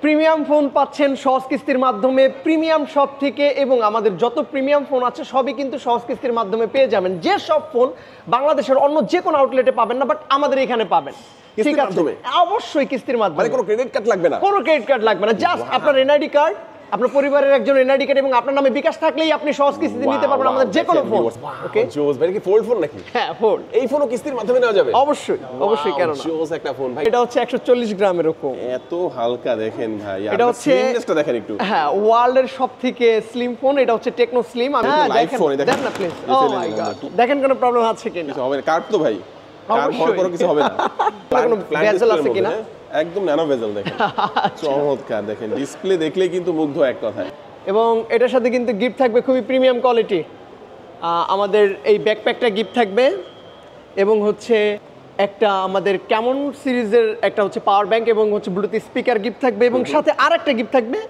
Premium phone পাচ্ছেন সহজ কিস্তির মাধ্যমে প্রিমিয়াম শপ থেকে, এবং আমাদের যত প্রিমিয়াম ফোন আছে সবই কিন্তু সহজ কিস্তির মাধ্যমে পেয়ে যাবেন। যে সব ফোন বাংলাদেশের অন্য যে কোনো আউটলেটে পাবেন না, বাট আমাদের এখানে পাবেন। ঠিক আছে, অবশ্যই কিস্তির মাধ্যমে। মানে কোনো ক্রেডিট কার্ড লাগবে না? কোনো ক্রেডিট কার্ড লাগবে না, জাস্ট আপনার এনআইডি কার্ড, আপনার পরিবারের একজন এনআইডি কার্ড এবং আপনার নামে বিকাশ থাকলেই আপনি সহজ কিস্তিতে নিতে পারবেন আমাদের যে কোনো ফোন। ওকে, জোস ভাই। কি ফোল্ড ফোন নাকি? হ্যাঁ, ফোল্ড। এই ফোনও কিস্তির মাধ্যমে নেওয়া যাবে? অবশ্যই, অবশ্যই, কেন না। জোস একটা ফোন ভাই। এটা হচ্ছে 140 গ্রাম এরকম। এত হালকা দেখেন ভাই। এটা হচ্ছে স্লিমনেসটা দেখেন একটু। হ্যাঁ, ওয়ার্ল্ডের সবথেকে স্লিম ফোন। এটা হচ্ছে টেকনো স্লিম। হ্যাঁ, দেখেন না প্লিজ। ও মাই গড, দেখেন কোনো প্রবলেম আছে কিনা? কিছু হবে না, কার্ড তো ভাই, কার্ড হওয়ার পরও কিছু হবে না। কোনো ভেজাল আছে কিনা? একদম ন্যানো ভেজাল দেখেন। চমৎকার দেখেন, ডিসপ্লে দেখলেই কিন্তু মুগ্ধ এক কথায়। এবং এটার সাথে কিন্তু গিফট থাকবে খুবই প্রিমিয়াম কোয়ালিটি। আমাদের এই ব্যাকপ্যাকটা গিফট থাকবে, এবং হচ্ছে একটা আমাদের ক্যামন সিরিজের একটা হচ্ছে পাওয়ার ব্যাংক এবং হচ্ছে ব্লুটুথ স্পিকার গিফট থাকবে, এবং সাথে আরেকটা গিফট থাকবে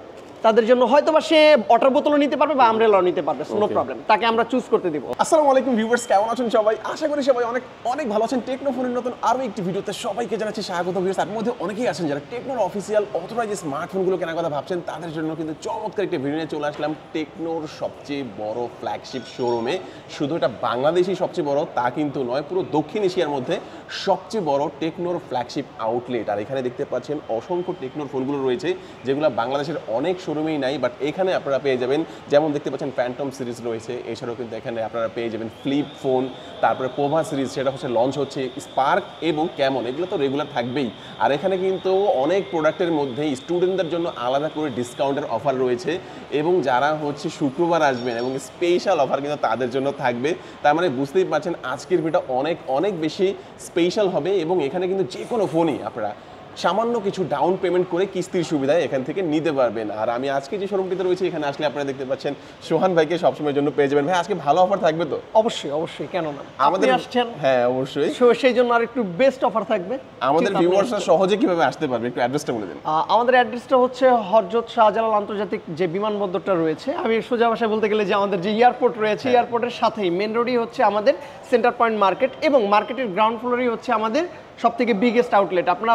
তাদের জন্য, হয়তো বা সে ওয়াটার বোতলও নিতে পারবে বা আমব্রেলাও নিতে পারবে, নো প্রবলেম, তাকে আমরা চুজ করতে দিব। আসসালামু আলাইকুম ভিউয়ার্স, কেমন আছেন সবাই? আশা করি সবাই অনেক অনেক ভালো আছেন। টেকনো ফোনের নতুন আরো একটি ভিডিওতে সবাইকে জানাচ্ছি স্বাগত। ভিউয়ার্স, আপনার মধ্যে অনেকেই আছেন যারা টেকনোর অফিসিয়াল অথরাইজ স্মার্টফোনগুলো কেনার কথা ভাবছেন, তাদের জন্য কিন্তু চমৎকার একটি ভিডিও নিয়ে চলে আসলাম টেকনোর সবচেয়ে বড় ফ্ল্যাগশিপ শোরুমে। শুধু এটা বাংলাদেশই সবচেয়ে বড় তা কিন্তু নয়, পুরো দক্ষিণ এশিয়ার মধ্যে সবচেয়ে বড় টেকনোর ফ্ল্যাগশিপ আউটলেট। আর এখানে দেখতে পাচ্ছেন অসংখ্য টেকনোর ফোনগুলো রয়েছে যেগুলো বাংলাদেশের অনেক শোরুমেই নাই, বাট এখানে আপনারা পেয়ে যাবেন। যেমন দেখতে পাচ্ছেন ফ্যান্টম সিরিজ রয়েছে, এছাড়াও কিন্তু এখানে আপনারা পেয়ে যাবেন ফ্লিপ ফোন, তারপরে পোভা সিরিজ, সেটা হচ্ছে লঞ্চ হচ্ছে, স্পার্ক এবং ক্যামন, এগুলো তো রেগুলার থাকবেই। আর এখানে কিন্তু অনেক প্রোডাক্টের মধ্যে স্টুডেন্টদের জন্য আলাদা করে ডিসকাউন্টের অফার রয়েছে, এবং যারা হচ্ছে শুক্রবার আসবেন এবং স্পেশাল অফার কিন্তু তাদের জন্য থাকবে। তার মানে বুঝতেই পারছেন আজকের ভিডিওটা অনেক অনেক বেশি স্পেশাল হবে, এবং এখানে কিন্তু যে কোনো ফোনই আপনারা সামান্য কিছু ডাউন পেমেন্ট করে কিস্তির সুবিধায় এখান থেকে নিতে পারবেন। আর আমি আজকে যে শোরুমটিতে রয়েছে এখানে আসলে আপনারা দেখতে পাচ্ছেন সোহান ভাইকে সবসময়ের জন্য পেয়ে যাবেন। ভাই, আজকে ভালো অফার থাকবে তো? অবশ্যই, অবশ্যই, কেন না। আমাদের আসছেন, হ্যাঁ অবশ্যই, সেই জন্য আর একটু বেস্ট অফার থাকবে। আমাদের ভিউয়ার্সরা সহজে কিভাবে আসতে পারবে একটু অ্যাড্রেসটা বলে দিন। আমাদের অ্যাড্রেসটা হচ্ছে হযরত শাহজালাল আন্তর্জাতিক যে বিমানবন্দরটা রয়েছে, আমি সোজা ভাষায় বলতে গেলে যে আমাদের যে এয়ারপোর্ট রয়েছে, এয়ারপোর্টের সাথেই মেন রোডই হচ্ছে আমাদের সেন্টার পয়েন্ট মার্কেট, এবং মার্কেটের গ্রাউন্ড ফ্লোরেই হচ্ছে আমাদের সবথেকে বিগেস্ট আউটলেট। আপনারা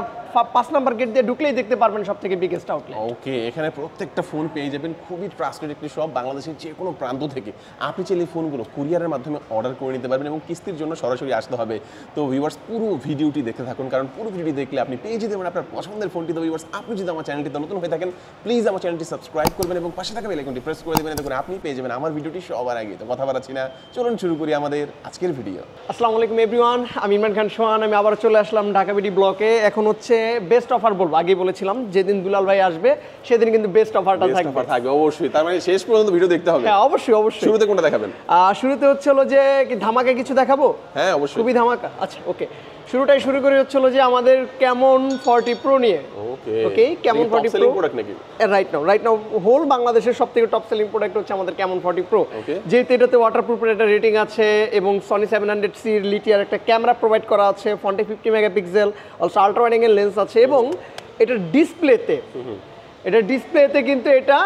5 নাম্বার গেট দিয়ে ঢুকলেই দেখতে পারবেন সবথেকে বিগেস্ট আউটলেট। ওকে, এখানে প্রত্যেকটা ফোন পেয়ে যাবেন খুবই ট্রাস্টেড একটি শপ, বাংলাদেশের যে কোনো প্রান্ত থেকে আপনি চাইলে ফোনগুলো কুরিয়ারের মাধ্যমে অর্ডার করে নিতে পারবেন, এবং কিস্তির জন্য সরাসরি আসতে হবে। তো ভিউয়ার্স, পুরো ভিডিওটি দেখতে থাকুন, কারণ পুরো ভিডিওটি দেখলে আপনি পেয়ে যেতে পারেন আপনার পছন্দের ফোনটি। তো ভিউয়ার্স, আপনি যদি আমার চ্যানেলটিতে নতুন হয়ে থাকেন, প্লিজ আমার চ্যানেলটি সাবস্ক্রাইব করবেন এবং পাশে থাকা বেল আইকনটি প্রেস করে দেবেন, এতে করে আপনি পেয়ে যাবেন আমার ভিডিওটি সবার আগে। তো কথা বাড়াচ্ছি না, চলুন শুরু করি আমাদের আজকের ভিডিও। আসসালামু আলাইকুম এভরিওয়ান, আমি ইমরান খান সোহান। আমি আবার চলে আসলাম ঢাকা বিডি ব্লকে। এখন হচ্ছে বেস্ট অফার বলবো, আগেই বলেছিলাম যেদিন দুলাল ভাই আসবে সেদিন কিন্তু বেস্ট অফারটা থাকবে অবশ্যই। তার মানে শেষ পর্যন্ত ভিডিও দেখতে হবে। হ্যাঁ, অবশ্যই, অবশ্যই। শুরুতে কোনটা দেখাবেন? শুরুতে হচ্ছে হলো যে ধামাকা কিছু দেখাবো। হ্যাঁ, অবশ্যই, খুবই ধামাকা। আচ্ছা, ওকে, শুরু করি হচ্ছে হলো যে আমাদের ক্যামন 40 প্রো নিয়ে। ওকে, ক্যামন 40 প্রো প্রোডাক্ট নাকি? রাইট নাও হোল বাংলাদেশের সবথেকে টপ সেলিং প্রোডাক্ট হচ্ছে আমাদের ক্যামন 40 প্রো। যেহেতু এটাতে ওয়াটারপ্রুফের একটা রেটিং আছে, এবং সনি 700C লিথিয়ার একটা ক্যামেরা প্রোভাইড করা আছে, ফ্রন্টে 50 megapixel, also ultra wide angle lens আছে, এবং এটার ডিসপ্লেতে কিন্তু এটা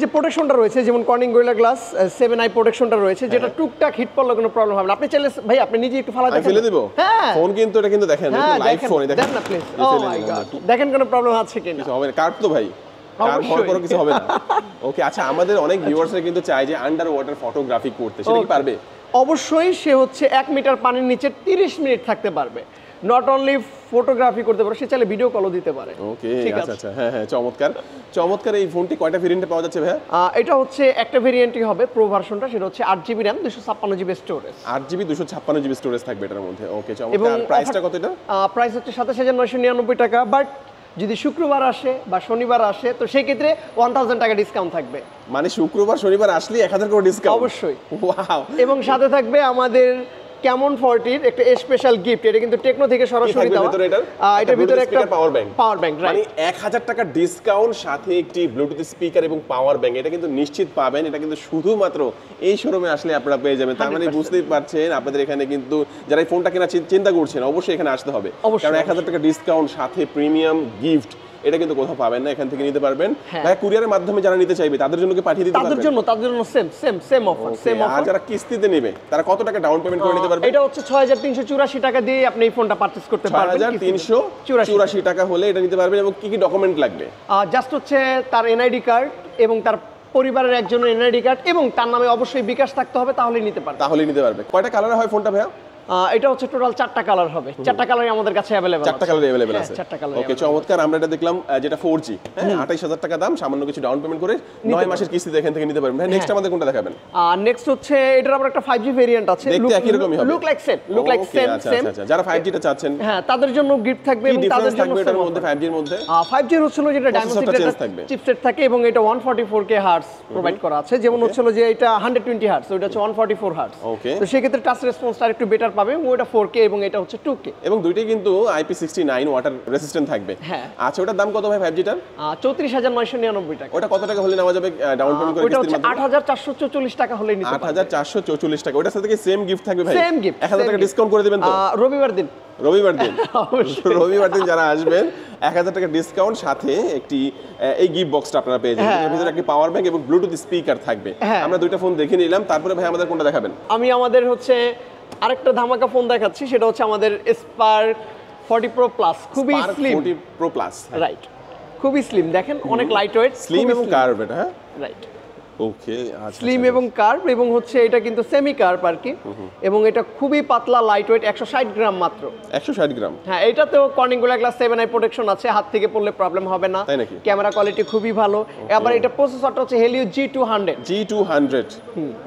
যে প্রোটেকশনটা রয়েছে, যেমন কর্নিং গরিলা গ্লাস 7i প্রোটেকশনটা রয়েছে, যেটা টুকটাক হিট পড়লে কোনো প্রবলেম হবে না। আপনি চাইলে ভাই আপনি নিজে একটু ফালা ফেলে দেব। হ্যাঁ, ফোন কিন্তু এটা কিন্তু দেখেন লাইভ ফোন, দেখেন না প্লিজ। ও মাই গড, দেখেন কোনো প্রবলেম আছে কিনা? কিছু হবে না, কার্ড তো ভাই, কার্ড হওয়ার পরও কিছু হবে না। ওকে, আচ্ছা, আমাদের অনেক ভিউয়ার্সরা কিন্তু চায় যে আন্ডার ওয়াটার ফটোগ্রাফি করতে, সেটা কি পারবে? অবশ্যই। সে হচ্ছে 1 মিটার পানির নিচে 30 মিনিট থাকতে পারবে। নট অনলি ফটোগ্রাফি করতে পারে, সে চাইলে ভিডিও কলও দিতে পারে। ওকে, আচ্ছা, হ্যাঁ, চমৎকার। এই ফোনটি কয়টা ভেরিয়েন্টে পাওয়া যাচ্ছে ভাইয়া? এটা হচ্ছে একটা ভেরিয়েন্টই হবে, প্রো ভার্সনটা, সেটা হচ্ছে 8GB RAM 256GB storage. 8GB 256GB storage থাকবে এটার মধ্যে। ওকে, চমৎকার। প্রাইসটা কত এটা? প্রাইস হচ্ছে 27999 টাকা, বাট যদি শুক্রবার আসে বা শনিবার আসে তো সেই ক্ষেত্রে 1000 টাকা ডিসকাউন্ট থাকবে। মানে শুক্রবার শনিবার আসলে 1000 করে ডিসকাউন্ট? অবশ্যই। ওয়াও। এবং সাথে থাকবে আমাদের ক্যামন 40 একটা স্পেশাল গিফট। এটা কিন্তু টেকনো থেকে সরাসরি দেওয়া। এটার ভিতরে একটা পাওয়ার ব্যাংক, মানে 1000 টাকা ডিসকাউন্ট, সাথে একটি ব্লুটুথ স্পিকার এবং পাওয়ার ব্যাংক, এটা কিন্তু নিশ্চিত পাবেন। এটা কিন্তু শুধুমাত্র এই শোরুমে আসলে আপনারা পেয়ে যাবেন। তার মানে বুঝতেই পারছেন আপনাদের এখানে কিন্তু যারা এই ফোনটা কেনার চিন্তা করছেন অবশ্যই এখানে আসতে হবে, কারণ 1000 টাকা ডিসকাউন্ট সাথে প্রিমিয়াম গিফট এটা কিন্তু কোথাও পাবেন না, এখান থেকে নিতে পারবেন। হ্যাঁ। ভাই কুরিয়ারের মাধ্যমে যারা নিতে চাইবে তাদের জন্য কি পাঠিয়ে দিতে পারবেন? তাদের জন্য সেম অফার সেম আর অফার। যারা কিস্তিতে নেবে তারা কত টাকা ডাউন পেমেন্ট করে নিতে পারবে? এটা হচ্ছে 6384 টাকা দিয়ে আপনি এই ফোনটা পারচেজ করতে পারবেন। 6384 টাকা হলে এটা নিতে পারবেন। এবং কি কি ডকুমেন্ট লাগবে? জাস্ট হচ্ছে তার এনআইডি কার্ড এবং তার পরিবারের একজনের এনআইডি কার্ড এবং তার নামে অবশ্যই বিকাশ থাকতে হবে, তাহলেই নিতে পারবে। কয়টা কালার হয় ফোনটা ভাইয়া? এটা হচ্ছে টোটাল 4টা কালার হবে। 4টা কালারই আমাদের কাছে अवेलेबल আছে। 4টা কালার अवेलेबल আছে। 4টা কালার। ওকে, চমৎকার। আমরা এটা দেখলাম যেটা 4G, হ্যাঁ 28000 টাকা দাম, সামান্য কিছু ডাউন পেমেন্ট করে 9 মাসের কিস্তিতে এখান থেকে নিতে পারবেন। ভাই নেক্সট আমাদের কোনটা দেখাবেন? নেক্সট হচ্ছে এটার আবার একটা 5G ভেরিয়েন্ট আছে। দেখতে একই রকমই হবে। Look like same. আচ্ছা। যারা 5G টা চাচ্ছেন, হ্যাঁ তাদের জন্য গিফট থাকবে এবং তাদের জন্য এটার মধ্যে 5G এর মধ্যে 5G এর হচ্ছে যেটা ডায়মন্ড চিপসেট থাকে এবং এটা 144K হার্টজ প্রোভাইড করা আছে। যেমন হচ্ছে যে এটা 120 হার্টজ, ওটা হচ্ছে 144 হার্টজ। ওকে, তো সেই ক্ষেত্রে টাচ রেসপন্সটা একটু বেটার পাবে। ওটা 4K এবং এটা হচ্ছে 2K, এবং দুইটাই কিন্তু IP69 ওয়াটার রেসিস্ট্যান্ট থাকবে। আচ্ছা, ওটার দাম কত ভাই 5G টার? 34999 টাকা। ওটা কত টাকা হলে নেওয়া যাবে ডাউন পেমেন্ট করে? ওটা হচ্ছে 8444 টাকা হলে নিতে পারবেন। 8444 টাকা। ওটার সাথে কি সেম গিফট থাকবে ভাই? Same gift. 1000 টাকা ডিসকাউন্ট করে দিবেন তো? রবিবার দিন রবিবার দিন যারা আসবেন 1000 টাকা ডিসকাউন্ট, সাথে একটি এই গিফট বক্সটা আপনারা পেয়ে যাবেন। এর ভিতরে একটি পাওয়ার ব্যাংক এবং ব্লুটুথ স্পিকার থাকবে। আমরা দুইটা ফোন দেখে নিলাম, তারপরে ভাই আমাদের কোনটা দেখাবেন? আমি আমাদের হচ্ছে আরেকটা ধামাকা ফোন দেখাচ্ছি, সেটা হচ্ছে আমাদের স্পার্ক 40 প্রো প্লাস। খুবই স্লিম। 40 প্রো প্লাস, রাইট, খুবই স্লিম। দেখেন অনেক লাইট ওয়েট, স্লিম এবং কার্ভ এটা, হ্যাঁ রাইট। ওকে, আচ্ছা, স্লিম এবং কার্ভ, এবং হচ্ছে এটা কিন্তু সেমি কার্ভ আর কি, এবং এটা খুবই পাতলা লাইট ওয়েট, 160 গ্রাম মাত্র। 160 গ্রাম। হ্যাঁ, এটাতেও কর্নিং গোলা গ্লাস 7i প্রোটেকশন আছে, হাত থেকে পড়লে প্রবলেম হবে না। তাই নাকি? ক্যামেরা কোয়ালিটি খুবই ভালো। আবার এটা প্রসেসরটা হচ্ছে Helio G200।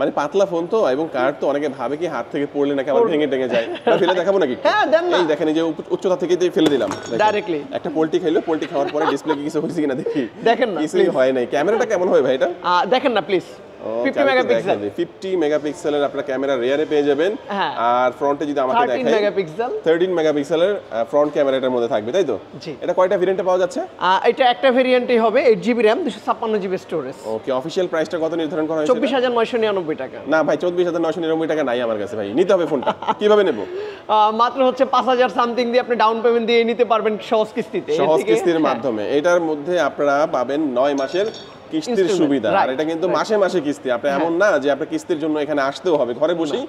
মানে পাতলা ফোন তো, এবং কার্ভ তো অনেকে ভাবে কি হাত থেকে পড়লে নাকি আবার ভেঙে টেঙে যায়। ফেলে দেখাবো নাকি? হ্যাঁ দেন না। এই দেখেন, এই যে উচ্চতা থেকে ফেলে দিলাম ডাইরেক্টলি। একটা পোল্টি খাইলো, পোল্টি খাওয়ার পরে ডিসপ্লে কি কিছু হয়েছে কিনা দেখি। দেখেন না, কিছুই হয় নাই। ক্যামেরাটা কেমন হয় ভাই এটা? দেখেন না প্লিজ। 50 মেগাপিক্সেল। 50 মেগাপিক্সেলের আপনার ক্যামেরা রিয়ারে পেয়ে যাবেন। আর ফ্রন্টে যদি আমাকে দেখাই 13 মেগাপিক্সেল। 13 মেগাপিক্সেলের ফ্রন্ট ক্যামেরাটার মধ্যে থাকবে, তাই তো? এটা কয়টা ভেরিয়েন্টে পাওয়া যাচ্ছে? এটা একটা ভেরিয়েন্টই হবে, 8GB RAM 256GB স্টোরেজ। ওকে, অফিশিয়াল প্রাইসটা কত নির্ধারণ করা হয়েছে? 24999 টাকা। না ভাই, 24999 টাকা নাই আমার কাছে ভাই, নিতে হবে ফোনটা। কিভাবে নেব? মাত্র হচ্ছে 5000 সামথিং দিয়ে আপনি ডাউন পেমেন্ট দিয়ে নিতে পারবেন সহজ কিস্তিতে। সহজ কিস্তির মাধ্যমে। এটার মধ্যে আপনারা পাবেন 9 মাসের কিস্তির সুবিধা। আর এটা কিন্তু মাসে মাসে কিস্তি। আপনি এমন না যে আপনি কিস্তির জন্য এখানে আসতেও হবে, ঘরে বসেই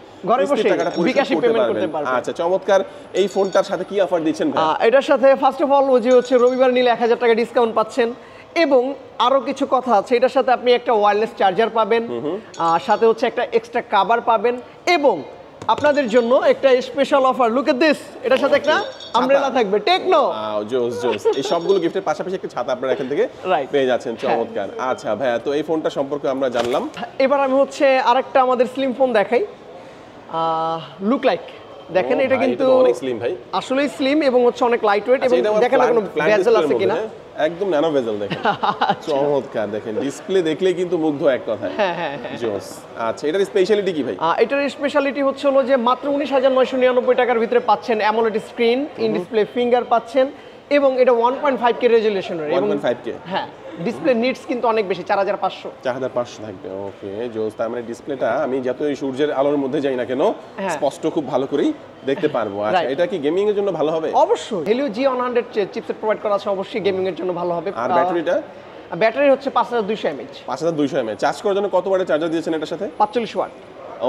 টাকাটা বিকাশে পেমেন্ট করতে পারবেন। আচ্ছা, চমৎকার। এই ফোনটার সাথে কি অফার দিচ্ছেন ভাই? এটার সাথে ফার্স্ট অফ অল যে হচ্ছে রবিবার নিলে 1000 টাকা ডিসকাউন্ট পাচ্ছেন, এবং আরো কিছু কথা আছে। এটার সাথে আপনি একটা ওয়্যারলেস চার্জার পাবেন, সাথে হচ্ছে একটা এক্সট্রা কভার পাবেন, এবং আপনাদের জন্য একটা special offer. Look at this, এটার সাথে একটা আমব্রেলা থাকবে টেকনো। জোস। এই সবগুলো গিফটের পাশাপাশি একটা ছাতা আপনারা এখান থেকে পেয়ে যাচ্ছেন। চমৎকার। আচ্ছা ভাইয়া, তো এই ফোনটা সম্পর্কে আমরা জানলাম। এবার আমি হচ্ছে আরেকটা আমাদের স্লিম ফোন দেখাই। লুক লাইক, দেখেন এটা কিন্তু অনেক স্লিম ভাই, আসলেই স্লিম, এবং হচ্ছে অনেক লাইট ওয়েট, এবং দেখেন না কোনো বেজেল আছে কিনা। একদম ন্যানো বেজেল দেখেন। চমৎকার। দেখেন ডিসপ্লে দেখলেই কিন্তু মুগ্ধ এক কথায়। হ্যাঁ। জোস। আচ্ছা, এটার স্পেশালিটি কি ভাই? এটার স্পেশালিটি হচ্ছে হলো যে মাত্র 19999 টাকার ভিতরে পাচ্ছেন AMOLED screen, in display finger পাচ্ছেন, এবং এটা 1.5K রেজোলিউশনের। 1.5K, হ্যাঁ। ডিসপ্লে নিটস কিন্তু অনেক বেশি, 4500 থাকবে। ওকে, জোস। তার মানে ডিসপ্লেটা আমি যতই সূর্যের আলোর মধ্যে যাই না কেন, স্পষ্ট খুব ভালো করেই দেখতে পারবো। আচ্ছা, এটা কি গেমিং এর জন্য ভালো হবে? অবশ্যই। Helio G100 চিপসেট প্রোভাইড করা আছে, অবশ্যই গেমিং এর জন্য ভালো হবে। আর ব্যাটারিটা? ব্যাটারি হচ্ছে 5200 mAh। 5200 mAh। চার্জ করার জন্য কত ওয়াটের চার্জার দিয়েছেন এটার সাথে? 45 ওয়াট।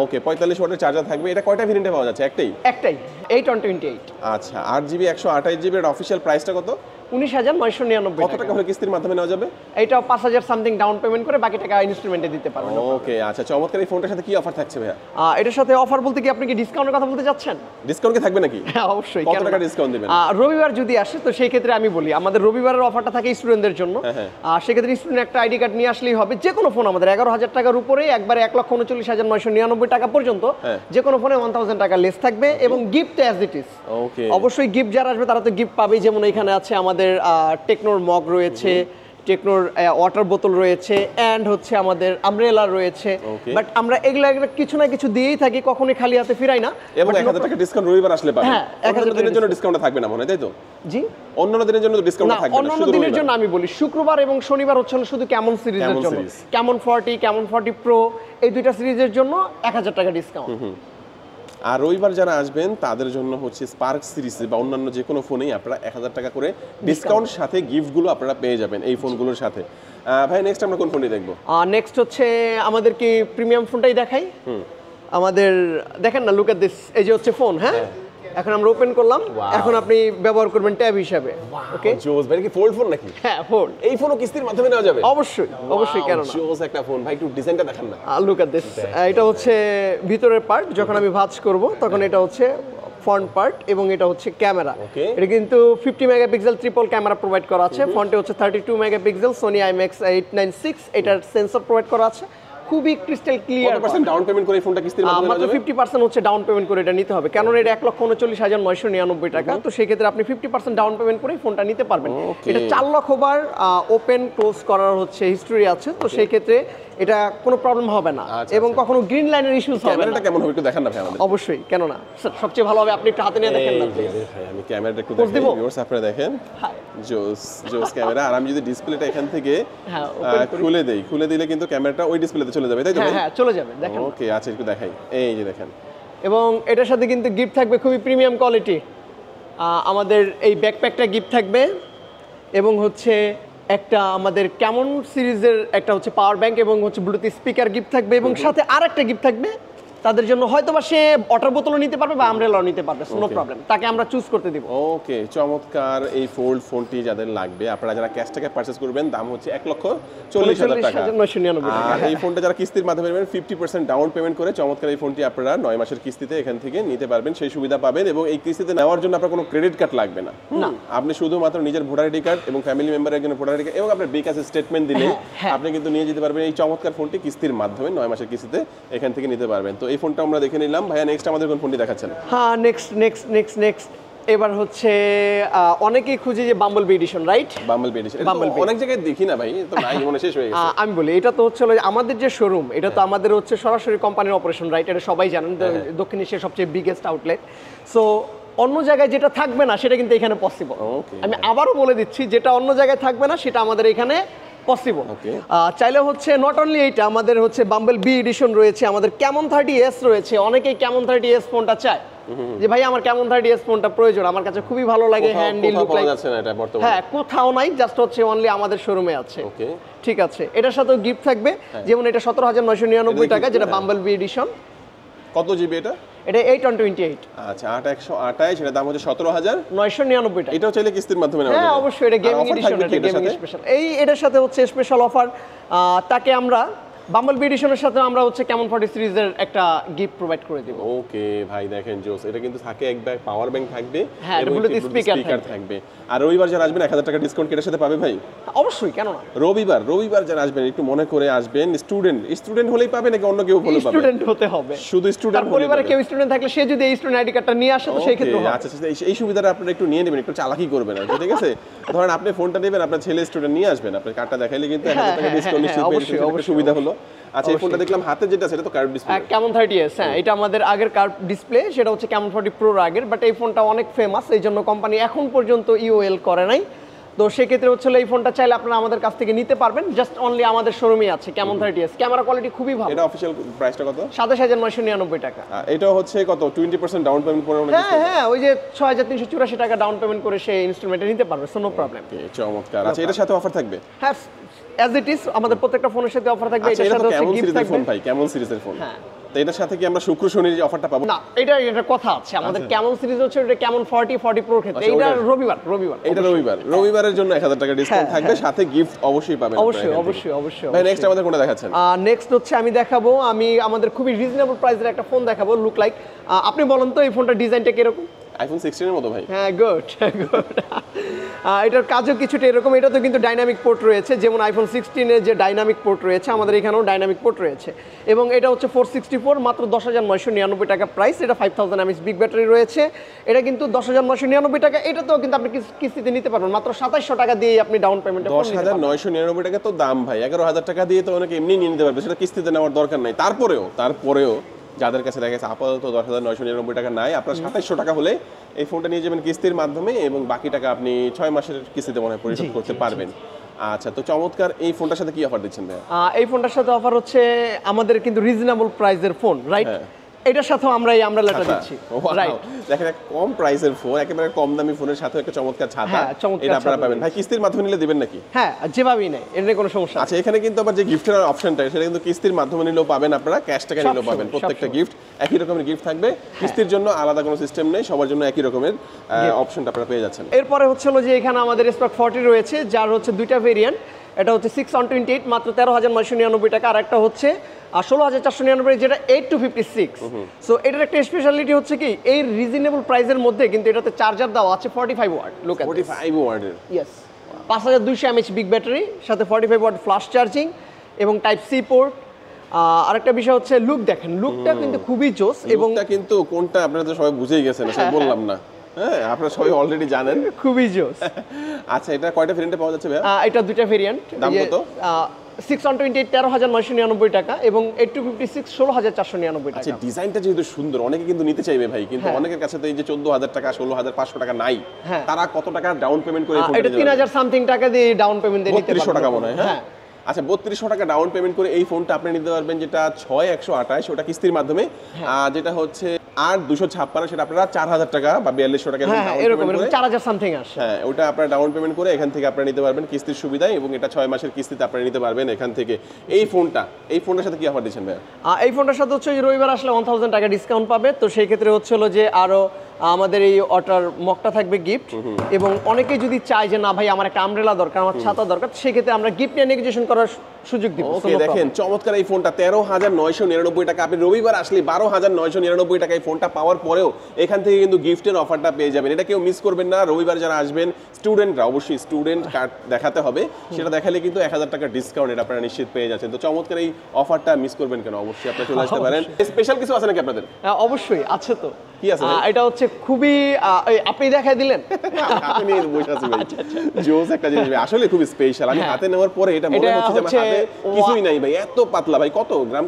ওকে, 45 ওয়াটের চার্জার থাকবে। এটা কয়টা ভেরিয়েন্টে পাওয়া যাচ্ছে? একটাই। 828। আচ্ছা, 8GB 128GB এর অফিশিয়াল প্রাইসটা কত? 19999 কত টাকা হলে কিস্তির মাধ্যমে নেওয়া যাবে? এটাও 5000 সামথিং ডাউন পেমেন্ট করে বাকি টাকা ইনস্টলমেন্টে দিতে পারবেন। ওকে, আচ্ছা, চমৎকার। এই ফোনটার সাথে কি অফার থাকছে ভাইয়া? এটার সাথে অফার বলতে কি, আপনি কি ডিসকাউন্টের কথা বলতে যাচ্ছেন? ডিসকাউন্ট কি থাকবে নাকি? হ্যাঁ, অবশ্যই। কত টাকা ডিসকাউন্ট দিবেন? রবিবার যদি আসে তো সেই ক্ষেত্রে আমি বলি, আমাদের রবিবারের অফারটা থাকে স্টুডেন্টদের জন্য। সেই ক্ষেত্রে স্টুডেন্ট একটা আইডি কার্ড নিয়ে আসলেই হবে। যে কোনো ফোন আমাদের 11000 টাকার উপরে একবারে 1,39,999 টাকা পর্যন্ত যে কোনো ফোনে 1000 টাকা লেস থাকবে, এবং গিফট অ্যাজ ইট ইজ। ওকে, অবশ্যই গিফট যারা আসবে তারা তো গিফট পাবেই। যেমন এখানে আছে আমাদের টেকনোর মগ রয়েছে, টেকনোর ওয়াটার বোতল রয়েছে, এন্ড হচ্ছে আমাদের আমব্রেলা রয়েছে। বাট আমরা এগুলা কিছু না কিছু দিয়েই থাকি, কখনোই খালি হাতে ফিরাই না। এবং 1000 টাকা ডিসকাউন্ট রবিবার আসলে পাবেন। হ্যাঁ, 1000 দিনের জন্য ডিসকাউন্ট থাকবে না মনে হয়, তাই তো? জি, অন্যান্য দিনের জন্য ডিসকাউন্ট থাকবে না, অন্যান্য দিনের জন্য আমি বলি শুক্রবার এবং শনিবার হচ্ছে শুধু ক্যামন সিরিজের জন্য। ক্যামন 40, ক্যামন 40 প্রো, এই দুইটা সিরিজের জন্য 1000 টাকা ডিসকাউন্ট। আর রবিবার যারা আসবেন তাদের জন্য হচ্ছে স্পার্ক সিরিজ বা অন্যান্য যে কোনো ফোনেই আপনারা 1000 টাকা করে ডিসকাউন্ট সাথে গিফটগুলো আপনারা পেয়ে যাবেন এই ফোনগুলোর সাথে। ভাই নেক্সট আমরা কোন ফোনটি দেখবো? নেক্সট হচ্ছে আমাদের কি প্রিমিয়াম ফোনটাই দেখাই। আমাদের দেখেন না, লুক এট দিস, এই যে হচ্ছে ফোন। হ্যাঁ, এখন আমরা ওপেন করলাম, এখন আপনি ব্যবহার করবেন ট্যাব হিসাবে। ওকে, জোস ভাই, কি ফোল্ড ফোন নাকি? হ্যাঁ ফোল্ড। এই ফোনও কিস্তির মাধ্যমে নেওয়া যাবে? অবশ্যই অবশ্যই, কেন না। জোস একটা ফোন ভাই, একটু ডিজাইনটা দেখান না। লুক এট দিস, এটা হচ্ছে ভিতরের পার্ট। যখন আমি ভাঁজ করব তখন এটা হচ্ছে ফ্রন্ট পার্ট এবং এটা হচ্ছে ক্যামেরা। এটা কিন্তু 50 মেগাপিক্সেল ট্রিপল ক্যামেরা প্রোভাইড করা আছে। ফ্রন্টে হচ্ছে 32 মেগাপিক্সেল সোনি IMX 896 এটার সেন্সর প্রোভাইড করা আছে। খুবই ক্রিস্টাল ক্লিয়ার। কত পার্সেন্ট ডাউন পেমেন্ট করে এই ফোনটা কিস্তির মাধ্যমে মাত্র 50% হচ্ছে ডাউন পেমেন্ট করে এটা নিতে হবে, কারণ এটা 1,39,999 টাকা। তো সেই ক্ষেত্রে আপনি 50% ডাউন পেমেন্ট করে ফোনটা নিতে পারবেন। এটা 4 লক্ষ বার ওপেন ক্লোজ করার হচ্ছে হিস্টরি আছে। তো সেই ক্ষেত্রে এটা কোনো প্রবলেম হবে না এবং কখনো গ্রিন লাইনের ইস্যুস হবে না। ক্যামেরাটা কেমন হবে একটু দেখান না ভাই আমাদের? অবশ্যই, কেন না। সবচেয়ে ভালো হবে আপনি একটু হাতে নিয়ে দেখেন না প্লিজ। ভাই আমি ক্যামেরাটা একটু দেখাই, ভিউয়ার্স আপনারা দেখেন। জোস জোস ক্যামেরা। আর আমি যদি ডিসপ্লেটা এখান থেকে খুলে দিলে কিন্তু ক্যামেরাটা ওই ডিসপ্লেতে চলে যাবে, তাই তো? হ্যাঁ চলে যাবে, দেখেন। ওকে, আচ্ছা একটু দেখাই, এই যে দেখেন। এবং এটার সাথে কিন্তু গিফট থাকবে খুবই প্রিমিয়াম কোয়ালিটি। আমাদের এই ব্যাকপ্যাকটা গিফট থাকবে এবং হচ্ছে একটা আমাদের ক্যামন সিরিজের একটা হচ্ছে পাওয়ার ব্যাংক এবং হচ্ছে ব্লুটুথ স্পিকার গিফট থাকবে এবং সাথে আরেকটা গিফট থাকবে তাদের জন্য, হয়তোবা সে ওয়াটার বোতলও নিতে পারবে বা আমব্রেলাও নিতে পারবে, নো প্রবলেম, তাকে আমরা চুজ করতে দিব। ওকে, চমৎকার এই ফোল্ড ফোনটি যাদের লাগবে, আপনারা যারা ক্যাশ টাকা পারচেজ করবেন, দাম হচ্ছে 1,40,000 টাকা। আর এই ফোনটা যারা কিস্তির মাধ্যমে নেবেন 50% ডাউন পেমেন্ট করে চমৎকার এই ফোনটি আপনারা 9 মাসের কিস্তিতে এখান থেকে নিতে পারবেন, সেই সুবিধা পাবেন। এবং এই কিস্তিতে নেওয়ার জন্য আপনার কোনো ক্রেডিট কার্ড লাগবে না। আপনি শুধুমাত্র নিজের ভোটার আইডি কার্ড এবং ফ্যামিলি মেম্বারের একজন ভোটার আইডি কার্ড এবং আপনার বিকাশের স্টেটমেন্ট দিলে আপনি কিন্তু নিয়ে যেতে পারবেন এই চমৎকার ফোনটি কিস্তির মাধ্যমে 9 মাসের কিস্তিতে এখান থেকে নিতে পারবেন। তো এই ফোনটা আমরা দেখে নিলাম। ভাইয়া নেক্সট আমাদের কোন ফোনটি দেখাচ্ছেন? হ্যাঁ, নেক্সট এবার হচ্ছে অনেকেই খুঁজে যে Bumblebee edition, right? Bumblebee edition অনেক জায়গায় দেখি না ভাই, তো নাই মনে শেষ হয়ে গেছে। আমি বলি, এটা তো হচ্ছে আমাদের যে শোরুম, এটা তো আমাদের হচ্ছে সরাসরি কোম্পানির অপারেশন, রাইট? এটা সবাই জানেন, দক্ষিণ এশিয়ার সবচেয়ে বিগেস্ট আউটলেট। সো অন্য জায়গায় যেটা থাকবে না সেটা কিন্তু এখানে পসিবল। আমি আবারও বলে দিচ্ছি, যেটা অন্য জায়গায় থাকবে না সেটা আমাদের এখানে পসিবল। চাইলে হচ্ছে নট অনলি এইটা, আমাদের হচ্ছে বাম্বল বি এডিশন রয়েছে, আমাদের ক্যামন 30s রয়েছে। অনেকেই ক্যামন 30s ফোনটা চায় যে ভাই আমার ক্যামন 30s ফোনটা প্রয়োজন, আমার কাছে খুবই ভালো লাগে, হ্যান্ডেল লুক লাইক। হ্যাঁ, কোথাও নাই, জাস্ট হচ্ছে অনলি আমাদের শোরুমে আছে। ঠিক আছে, এটার সাথেও গিফট থাকবে, যেমন এটা 17,999 টাকা, যেটা বাম্বল বি এডিশন। কত জিবি এটা? এটা 8/128। আচ্ছা, 8/128, এর দাম হচ্ছে 17,999 টাকা। এটাও চাইলে কিস্তির মাধ্যমে নেওয়া যাবে? হ্যাঁ অবশ্যই, এটা গেমিং এডিশন, এটা গেমিং স্পেশাল। এটার সাথে হচ্ছে স্পেশাল অফার, তাকে আমরা বাম্বল বি এডিশনের সাথে আমরা হচ্ছে ক্যামন 40 সিরিজের একটা গিফট প্রোভাইড করে দিব। ওকে ভাই, দেখেন জোস, এটা কিন্তু থাকে এক ব্যাগ পাওয়ার ব্যাংক থাকবে এবং ব্লুটুথ স্পিকার থাকবে। আর রবিবার যারা আসবেন 1000 টাকা ডিসকাউন্ট এর সাথে পাবে ভাই? অবশ্যই, কেন না। রবিবার যারা আসবেন একটু মনে করে আসবেন। স্টুডেন্ট হলেই পাবে নাকি অন্য কেউ হলেও পাবে? স্টুডেন্ট হতে হবে, শুধু স্টুডেন্ট। পরিবারে কেউ স্টুডেন্ট থাকলে সে যদি এই স্টুডেন্ট আইডি কার্ডটা নিয়ে আসে তো সেই ক্ষেত্রে আচ্ছা, এই সুবিধাটা আপনারা একটু নিয়ে নেবেন, একটু চালাকি করবেন না, ঠিক আছে? ধরেন আপনি ফোনটা নেবেন, আপনার ছেলে স্টুডেন্ট নিয়ে আসবেন, আপনার কার্ডটা দেখাইলে কিন্তু 1000 টাকা ডিসকাউন্ট নিশ্চয়ই পেয়ে সুবিধা হলো। আচ্ছা, এই ফোনটা দেখলাম হাতে যেটা, সেটা তো কার্ভ ডিসপ্লে, ক্যামন 30s। হ্যাঁ, এটা আমাদের আগের কার্ভ ডিসপ্লে, সেটা হচ্ছে ক্যামন 40 প্রোর আগের, বাট এই ফোনটা অনেক ফেমাস, এই জন্য কোম্পানি এখন পর্যন্ত ইওএল করে নাই। তো সেক্ষেত্রে হচ্ছে এই ফোনটা চাইলে আপনারা আমাদের কাছ থেকে নিতে পারবেন, জাস্ট অনলি আমাদের শোরুমে আছে ক্যামন 30s। ক্যামেরা কোয়ালিটি খুবই ভালো। এটা অফিশিয়াল প্রাইসটা কত? 27,999 টাকা। এটা হচ্ছে কত 20% ডাউন পেমেন্ট করে? হ্যাঁ, ওই যে 6,384 টাকা ডাউন পেমেন্ট করে সেই ইনস্টলমেন্টে নিতে পারবে, সো নো প্রবলেম। চমৎকার। আচ্ছা, এটার সাথে অফার থাকবে? হ্যাঁ, অ্যাজ ইট ইজ আমাদের প্রত্যেকটা ফোনের সাথে অফার থাকবে। এটার সাথে হচ্ছে গিফট থাকবে। ফোন ভাই, কেমন সিরিজের ফোন? হ্যাঁ, তো এটার সাথে কি আমরা শুক্র শনির যে অফারটা পাবো? না, এটা কথা আছে আমাদের কেমন সিরিজ হচ্ছে, এটা কেমন 40 প্রো ক্ষেত্রে। এটা রবিবারের জন্য 1000 টাকা ডিসকাউন্ট থাকবে, সাথে গিফট অবশ্যই পাবেন। অবশ্যই। ভাই নেক্সট আমাদের কোনটা দেখাচ্ছেন? নেক্সট হচ্ছে আমি দেখাবো, আমাদের খুবই রিজনেবল প্রাইসের একটা ফোন দেখাবো, লুক লাইক। আপনি বলেন তো এই ফোনটার ডিজাইনটা কিরকম? আইফোন 16 এর মতো ভাই। হ্যাঁ, গুড। এটার কাজও কিছুটা এরকম। এটা তো কিন্তু ডাইনামিক পোর্ট রয়েছে, যেমন আইফোন 16 এর যে ডাইনামিক পোর্ট রয়েছে, আমাদের এখানেও ডাইনামিক পোর্ট রয়েছে। এবং এটা হচ্ছে 464, মাত্র 10,999 টাকা প্রাইস। এটা 5000 mAh বিগ ব্যাটারি রয়েছে। এটা কিন্তু 10,999 টাকা। এটাতেও কিন্তু আপনি কিস্তিতে নিতে পারবেন, মাত্র 2700 টাকা দিয়ে আপনি ডাউন পেমেন্টে 10,999 টাকা তো দাম ভাই। 11,000 টাকা দিয়ে তো অনেকে এমনি নিয়ে নিতে পারবে, সেটা কিস্তিতে নেওয়ার দরকার নাই। তারপরেও যাদের কাছে দেখা গেছে আপাতত 10,999 টাকা নাই, আপনার 2700 টাকা হলে এই ফোনটা নিয়ে যাবেন কিস্তির মাধ্যমে এবং বাকি টাকা আপনি 6 মাসের কিস্তিতে মনে হয় পরিশোধ করতে পারবেন। আচ্ছা, তো চমৎকার। এই ফোনটার সাথে কি অফার দিচ্ছেন ভাই? এই ফোনটার সাথে অফার হচ্ছে আমাদের কিন্তু রিজনেবল প্রাইসের ফোন, রাইট? এটার সাথেও আমরা এই আমব্রেলাটা দিচ্ছি। রাইট, দেখেন একটা কম প্রাইসের ফোন, একেবারে কম দামি ফোনের সাথে একটা চমৎকার ছাতা, এটা আপনারা পাবেন। ভাই কিস্তির মাধ্যমে নিলে দিবেন নাকি? হ্যাঁ, যেভাবেই নেই, এর কোনো সমস্যা। আচ্ছা, এখানে কিন্তু আবার যে গিফটের অপশনটা সেটা কিন্তু কিস্তির মাধ্যমে নিলেও পাবেন আপনারা, ক্যাশ টাকা নিলেও পাবেন। প্রত্যেকটা গিফট একই রকমের গিফট থাকবে, কিস্তির জন্য আলাদা কোনো সিস্টেম নেই, সবার জন্য একই রকমের অপশনটা আপনারা পেয়ে যাচ্ছেন। এরপরে হচ্ছে যে এখানে আমাদের স্পার্ক 40 রয়েছে, যার হচ্ছে দুইটা ভেরিয়েন্ট। এটা হচ্ছে 6/128 মাত্র 13,999 টাকা, আর একটা হচ্ছে 16,499, যেটা 8 to 56। সো এটার একটা স্পেশালিটি হচ্ছে কি, এই রিজনেবল প্রাইসের মধ্যে কিন্তু এটাতে চার্জার দেওয়া আছে 45 ওয়াট। লুক এট 45 ওয়াটের, ইয়েস, 5200 mAh বিগ ব্যাটারি, সাথে 45 ওয়াট ফ্লাশ চার্জিং এবং টাইপ সি পোর্ট। আরেকটা বিষয় হচ্ছে লুক, দেখেন লুকটা কিন্তু খুবই জোস, এবং লুকটা কিন্তু কোনটা আপনারা তো সবাই বুঝেই গেছেন, সব বললাম না, হ্যাঁ আপনারা সবাই অলরেডি জানেন, খুবই জোস। আচ্ছা, এটা কয়টা ভেরিয়েন্টে পাওয়া যাচ্ছে ভাইয়া? এটা দুইটা ভেরিয়েন্ট। দাম কত? 6/128 13,999 টাকা এবং 8 to 56 16,499 টাকা। আচ্ছা, ডিজাইনটা যেহেতু সুন্দর, অনেকে কিন্তু নিতে চাইবে ভাই, কিন্তু অনেকের কাছে তো এই যে 14,000 টাকা 16,500 টাকা নাই, তারা কত টাকা ডাউন পেমেন্ট করে এটা 3,000 সামথিং টাকা দিয়ে ডাউন পেমেন্ট দিয়ে নিতে পারবেন। 3200 টাকা মনে হয়, হ্যাঁ। আচ্ছা, 3200 টাকা ডাউন পেমেন্ট করে এই ফোনটা আপনি নিতে পারবেন, যেটা 6128 ওটা কিস্তির মাধ্যমে, আর যেটা হচ্ছে 8256 সেটা আপনারা 4000 টাকা বা 4200 টাকা এরকম 4000 সামথিং আসে। হ্যাঁ, ওটা আপনারা ডাউন পেমেন্ট করে এখান থেকে আপনারা নিতে পারবেন কিস্তির সুবিধায়, এবং এটা 6 মাসের কিস্তিতে আপনারা নিতে পারবেন এখান থেকে। এই ফোনটার সাথে কি অফার দিচ্ছেন ভাই? এই ফোনটার সাথে হচ্ছে রবিবার আসলে 1000 টাকা ডিসকাউন্ট পাবে। তো সেই ক্ষেত্রে হচ্ছে যে আরো আমাদের এই অটার মকটা থাকবে গিফট, এবং অনেকেই যদি চায় যে না ভাই আমার একটা আমব্রেলা দরকার, আমার ছাতা দরকার, সেক্ষেত্রে আমরা গিফট নিয়ে নেগোসিয়েশন করার সুযোগ দিব। ওকে, দেখেন চমৎকার এই ফোনটা 13,999 টাকা, আপনি রবিবার আসলে 12,999 টাকা এই ফোনটা পাওয়ার পরেও এখান থেকে কিন্তু গিফটের অফারটা পেয়ে যাবেন। এটা কেউ মিস করবেন না। রবিবার যারা আসবেন, স্টুডেন্টরা, অবশ্যই স্টুডেন্ট কার্ড দেখাতে হবে, সেটা দেখালে কিন্তু 1000 টাকা ডিসকাউন্ট এটা আপনারা নিশ্চিত পেয়ে যাচ্ছেন। তো চমৎকার এই অফারটা মিস করবেন কেন? অবশ্যই আপনারা চলে আসতে পারেন। স্পেশাল কিছু আছে নাকি আপনাদের? অবশ্যই আছে। তো কি আছে? এটা হচ্ছে খুবই, আপনি দেখাই দিলেন, হাতে নিয়ে বসে আছি ভাই, জোস একটা জিনিস ভাই, আসলে খুব স্পেশাল। আমি হাতে নেওয়ার পরে এটা মনে হচ্ছে যে আমার হাতে কিছুই নাই ভাই, এত পাতলা ভাই। কত গ্রাম?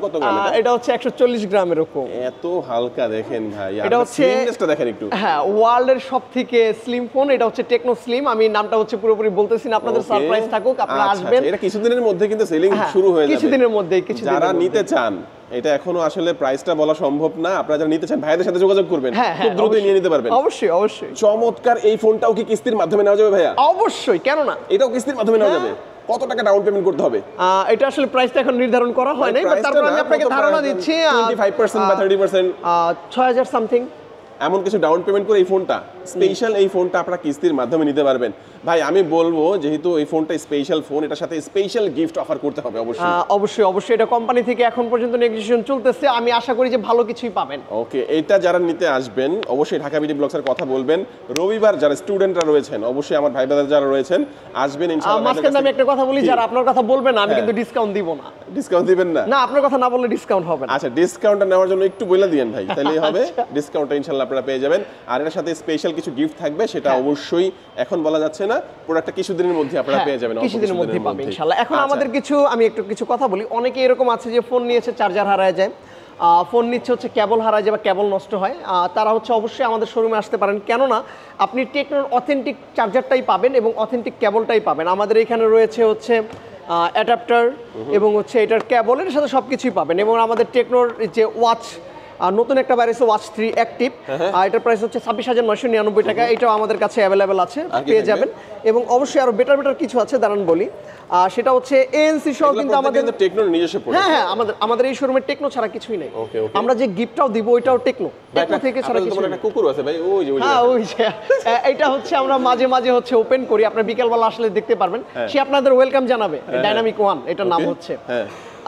এটা হচ্ছে 140 গ্রাম এরকম, এত হালকা। দেখেন ভাই, এটা হচ্ছে স্লিমনেসটা দেখেন একটু। হ্যাঁ, ওয়ার্ল্ডের সবথেকে স্লিম ফোন। এটা হচ্ছে টেকনো স্লিম। আমি নামটা হচ্ছে পুরোপুরি বলতেছি না, আপনাদের সারপ্রাইজ থাকুক, আপনারা আসবেন। এটা কিছুদিনের মধ্যে কিন্তু সেলিং শুরু হয়ে যাবে, কিছুদিনের মধ্যেই। যারা নিতে চান, এটা এখনো আসলে প্রাইসটা বলা সম্ভব না, আপনারা যারা নিতে চান ভাইদের সাথে যোগাযোগ করবেন, খুব দ্রুতই নিয়ে নিতে পারবেন। অবশ্যই অবশ্যই। চমৎকার এই ফোনটাও কি কিস্তির মাধ্যমে নেওয়া যাবে ভাইয়া? অবশ্যই, কেন না, এটাও কিস্তির মাধ্যমে নেওয়া যাবে। কত টাকা ডাউন পেমেন্ট করতে হবে? এটা আসলে প্রাইসটা এখন নির্ধারণ করা হয় নাই, তারপর আমি আপনাকে ধারণা দিচ্ছি 25% বা 30%, 6000 সামথিং এমন কিছু ডাউন পেমেন্ট করে এই ফোনটা, স্পেশাল এই ফোনটা আপনারা কিস্তির মাধ্যমে নিতে পারবেন। ভাই আমি বলবো, যেহেতু এই ফোনটা স্পেশাল ফোন, এটার সাথে স্পেশাল গিফট অফার করতে হবে অবশ্যই। অবশ্যই অবশ্যই। এটা কোম্পানি থেকে এখন পর্যন্ত নেগোসিয়েশন চলতেছে, আমি আশা করি যে ভালো কিছুই পাবেন। ওকে, এটা যারা নিতে আসবেন অবশ্যই ঢাকা বিডি ব্লগসের কথা বলবেন। রবিবার যারা স্টুডেন্টরা রয়েছেন, অবশ্যই আমার ভাই ব্রাদার যারা রয়েছেন আসবেন ইনশাআল্লাহ। মাঝখানে আমি একটা কথা বলি, যারা আপনার কথা বলবেন না, আমি কিন্তু ডিসকাউন্ট দিব না। ডিসকাউন্ট দিবেন না? না, আপনার কথা না বললে ডিসকাউন্ট হবে না। আচ্ছা, ডিসকাউন্টটা নেওয়ার জন্য একটু বলে দিয়েন ভাই, তাহলেই হবে। ডিসকাউন্টটা ইনশাআল্লাহ আপনারা পেয়ে যাবেন। আর এর সাথে স্পেশাল কিছু গিফট থাকবে, সেটা অবশ্যই এখন বলা যাচ্ছে না, প্রোডাক্টটা কিছুদিনের মধ্যে আপনারা পেয়ে যাবেন। কিছুদিনের মধ্যে পাবেন ইনশাআল্লাহ। এখন আমাদের আমি কিছু কথা বলি। অনেকে এরকম আছে যে ফোন নিয়েছে, চার্জার হারায় যায়, ফোন নিচ্ছে হচ্ছে কেবল হারায় যায় বা কেবল নষ্ট হয়, তারা হচ্ছে অবশ্যই আমাদের শোরুমে আসতে পারেন। কেননা আপনি টেকনোর অথেন্টিক চার্জারটাই পাবেন এবং অথেন্টিক কেবলটাই পাবেন। আমাদের এখানে রয়েছে হচ্ছে অ্যাডাপ্টার এবং হচ্ছে এটার কেবলের সাথে সবকিছুই পাবেন। এবং আমাদের টেকনোর যে ওয়াচ, নতুন একটা বেরিয়েছে ওয়াচ 3 অ্যাক্টিভ, এটার প্রাইস হচ্ছে 26,999 টাকা। এটাও আমাদের কাছে অ্যাভেলেবেল আছে, পেয়ে যাবেন। এবং অবশ্যই আরো বেটার কিছু আছে, দাঁড়ান বলি। সেটা হচ্ছে ANC সহ কিন্তু আমাদের টেকনোর নিজস্ব প্রোডাক্ট। হ্যাঁ, আমাদের এই শোরুমে টেকনো ছাড়া কিছুই নেই। আমরা যে গিফটটাও দিব ওইটাও টেকনো থেকে ছাড়া কিছু না। কুকুর আছে ভাই, ওই যে এটা হচ্ছে আমরা মাঝে মাঝে হচ্ছে ওপেন করি, আপনারা বিকেলবেলা আসলে দেখতে পারবেন। সে আপনাদের ওয়েলকাম জানাবে। ডাইনামিক 1 এটার নাম হচ্ছে।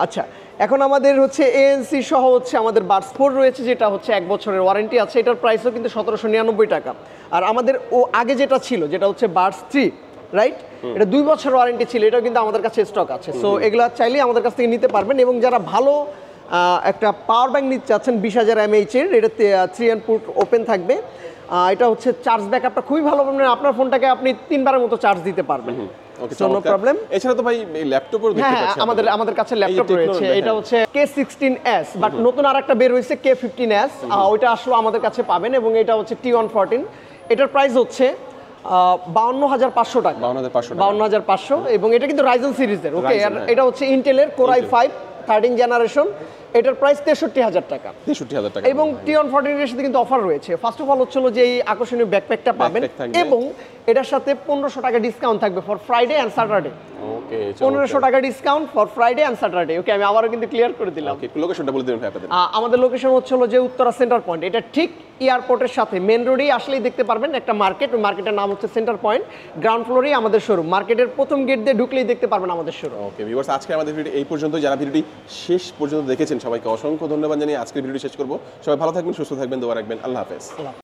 আচ্ছা, এখন আমাদের হচ্ছে ANC সহ হচ্ছে আমাদের বাডস 4 রয়েছে, যেটা হচ্ছে 1 বছরের ওয়ারেন্টি আছে। এটার প্রাইসও কিন্তু 1799 টাকা। আর আমাদের আগে যেটা ছিল, যেটা হচ্ছে বাডস 3, রাইট, এটা 2 বছর ওয়ারেন্টি ছিল, এটাও কিন্তু আমাদের কাছে স্টক আছে। সো এগুলা চাইলে আমাদের কাছ থেকে নিতে পারবেন। এবং যারা ভালো একটা পাওয়ার ব্যাংক নিতে চাচ্ছেন 20,000 mAh এর, এটাতে 3 পোর্ট ওপেন থাকবে। এটা হচ্ছে চার্জ ব্যাকআপটা খুবই ভালো পাবেন, আপনার ফোনটাকে আপনি 3 বারের মতো চার্জ দিতে পারবেন। No problem. এছাড়া তো ভাই ল্যাপটপও দেখতে পাচ্ছি আমাদের কাছে ল্যাপটপ রয়েছে। এটা হচ্ছে K16s, বাট নতুন আরেকটা বের হয়েছে K15s, ওইটা আসলে আমাদের কাছে পাবেন। এবং এটা হচ্ছে T114, এটার প্রাইস হচ্ছে 52,500 টাকা। 52,500। এবং এটা কিন্তু রাইজেন সিরিজের। ওকে, আর এটা হচ্ছে ইন্টেলের Core i5 13 জেনারেশন। এটার প্রাইস 63,000 টাকা। 63,000 টাকা। এবং T114 এর সাথে কিন্তু অফার রয়েছে। ফার্স্ট অফ অল হচ্ছে যে এই আকর্ষণীয় ব্যাকপ্যাকটা পাবেন Backpack থাকবে। এবং এটার সাথে 1500 টাকা ডিসকাউন্ট থাকবে for Friday and Saturday. Okay, 1500 টাকা discount for Friday and Saturday. Okay, আমি আবারও কিন্তু ক্লিয়ার করে দিলাম। ওকে, লোকেশনটা বলে দিবেন ভাই আপনাদের। আমাদের লোকেশন হচ্ছে যে উত্তরা সেন্টার পয়েন্ট। এটা ঠিক এয়ারপোর্টের সাথে মেন রোডেই আসলেই দেখতে পারবেন একটা মার্কেট। ওই মার্কেটের নাম হচ্ছে সেন্টার পয়েন্ট। গ্রাউন্ড ফ্লোরেই আমাদের শোরুম। মার্কেটের প্রথম গেট দিয়ে ঢুকলেই দেখতে পারবেন আমাদের শোরুম। ওকে ভিউয়ার্স, আজকে আমাদের ভিডিও এই পর্যন্ত। যারা ভিডিওটি শেষ পর্যন্ত দেখেছেন সবাইকে অসংখ্য ধন্যবাদ জানিয়ে আজকের ভিডিওটি শেষ করব। সবাই ভালো থাকবেন, সুস্থ থাকবেন, দোয়া রাখবেন। আল্লাহ হাফেজ।